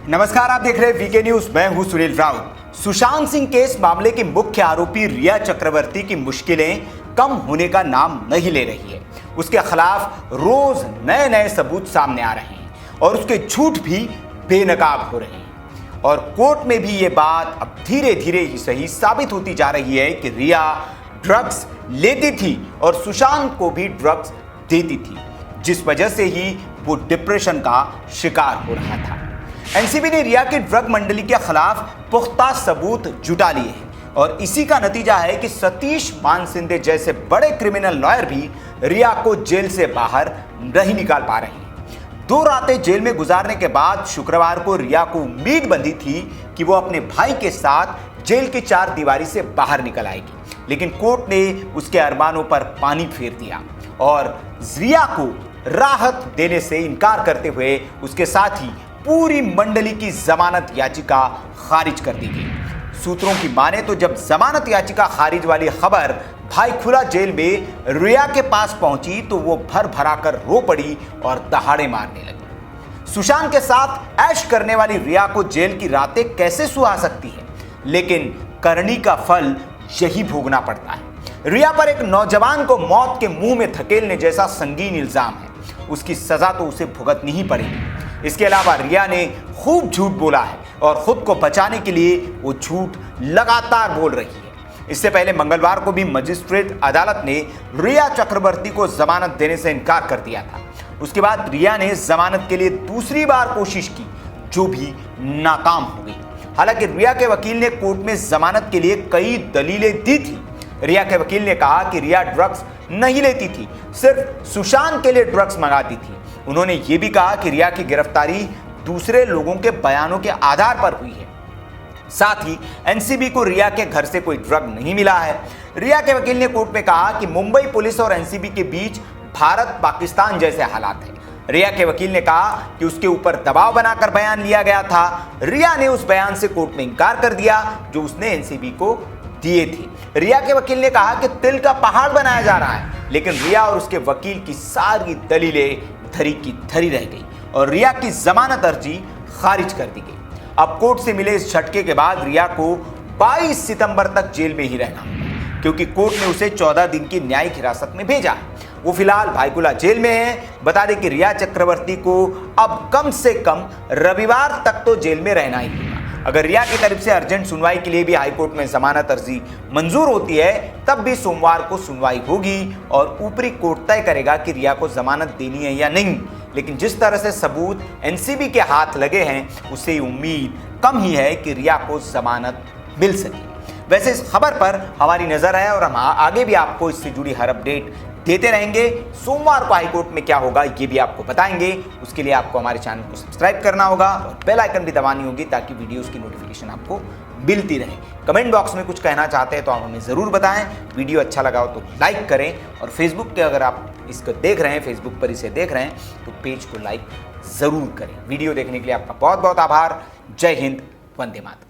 नमस्कार, आप देख रहे हैं वीके न्यूज। मैं हूं सुनील राउत। सुशांत सिंह केस मामले की मुख्य आरोपी रिया चक्रवर्ती की मुश्किलें कम होने का नाम नहीं ले रही है। उसके खिलाफ रोज नए नए सबूत सामने आ रहे हैं और उसके झूठ भी बेनकाब हो रहे हैं। और कोर्ट में भी ये बात अब धीरे धीरे ही सही साबित होती जा रही है कि रिया ड्रग्स लेती थी और सुशांत को भी ड्रग्स देती थी, जिस वजह से ही वो डिप्रेशन का शिकार हो रहा था। एनसीबी ने रिया की ड्रग मंडली के खिलाफ पुख्ता सबूत जुटा लिए हैं और इसी का नतीजा है कि सतीश मानसिंदे जैसे बड़े क्रिमिनल लॉयर भी रिया को जेल से बाहर नहीं निकाल पा रहे हैं। 2 रातें जेल में गुजारने के बाद शुक्रवार को रिया को उम्मीद बंधी थी कि वो अपने भाई के साथ जेल की 4 दीवारी से बाहर निकल आएगी, लेकिन कोर्ट ने उसके अरमानों पर पानी फेर दिया और रिया को राहत देने से इनकार करते हुए उसके साथ ही पूरी मंडली की जमानत याचिका खारिज कर दी गई। सूत्रों की माने तो जब जमानत याचिका खारिज वाली खबर भाई खुला जेल में रिया के पास पहुंची तो वो भर भरा कर रो पड़ी और दहाड़े मारने लगी। सुशांत के साथ ऐश करने वाली रिया को जेल की रातें कैसे सुहा सकती है, लेकिन करनी का फल यही भोगना पड़ता है। रिया पर एक नौजवान को मौत के मुंह में धकेलने जैसा संगीन इल्जाम है, उसकी सजा तो उसे भुगतनी ही पड़ेगी। इसके अलावा रिया ने खूब झूठ बोला है और खुद को बचाने के लिए वो झूठ लगातार बोल रही है। इससे पहले मंगलवार को भी मजिस्ट्रेट अदालत ने रिया चक्रवर्ती को जमानत देने से इनकार कर दिया था। उसके बाद रिया ने जमानत के लिए दूसरी बार कोशिश की, जो भी नाकाम हो गई। हालांकि रिया के वकील ने कोर्ट में जमानत के लिए कई दलीलें दी थी। रिया के वकील ने कहा कि रिया ड्रग्स नहीं लेती थी, सिर्फ सुशांत के लिए ड्रग्स मंगाती थी। उन्होंने ये भी कहा कि रिया की गिरफ्तारी दूसरे लोगों के बयानों के आधार पर हुई है। साथ ही एनसीबी को रिया के घर से कोई ड्रग नहीं मिला है। रिया के वकील ने कोर्ट में कहा कि मुंबई पुलिस और एनसीबी के बीच भारत पाकिस्तान जैसे हालात हैं। रिया के वकील ने कहा कि उसके ऊपर दबाव बनाकर बयान लिया गया था। रिया ने उस बयान से कोर्ट में इनकार कर दिया जो उसने एनसीबी को दिए थे। रिया के वकील ने कहा कि तिल का पहाड़ बनाया जा रहा है, लेकिन रिया और उसके वकील की सारी दलीलें धरी की धरी रह गई और रिया की जमानत अर्जी खारिज कर दी गई। अब कोर्ट से मिले इस झटके के बाद रिया को 22 सितंबर तक जेल में ही रहना होगा, क्योंकि कोर्ट ने उसे 14 दिन की न्यायिक हिरासत में भेजा। वो फिलहाल भाईकुला जेल में है। बता दें कि रिया चक्रवर्ती को अब कम से कम रविवार तक तो जेल में रहना ही होगा। अगर रिया की तरफ से अर्जेंट सुनवाई के लिए भी हाईकोर्ट में जमानत अर्जी मंजूर होती है, तब भी सोमवार को सुनवाई होगी और ऊपरी कोर्ट तय करेगा कि रिया को जमानत देनी है या नहीं। लेकिन जिस तरह से सबूत एनसीबी के हाथ लगे हैं, उससे उम्मीद कम ही है कि रिया को जमानत मिल सके। वैसे इस खबर पर हमारी नजर है और हम आगे भी आपको इससे जुड़ी हर अपडेट देते रहेंगे। सोमवार को हाईकोर्ट में क्या होगा ये भी आपको बताएंगे। उसके लिए आपको हमारे चैनल को सब्सक्राइब करना होगा और बेल आइकन भी दबानी होगी ताकि वीडियोस की नोटिफिकेशन आपको मिलती रहे। कमेंट बॉक्स में कुछ कहना चाहते हैं तो आप हमें ज़रूर बताएं। वीडियो अच्छा लगा हो तो लाइक करें और फेसबुक पे अगर आप इसको देख रहे हैं, फेसबुक पर इसे देख रहे हैं, तो पेज को लाइक ज़रूर करें। वीडियो देखने के लिए आपका बहुत बहुत आभार। जय हिंद, वंदे मातरम।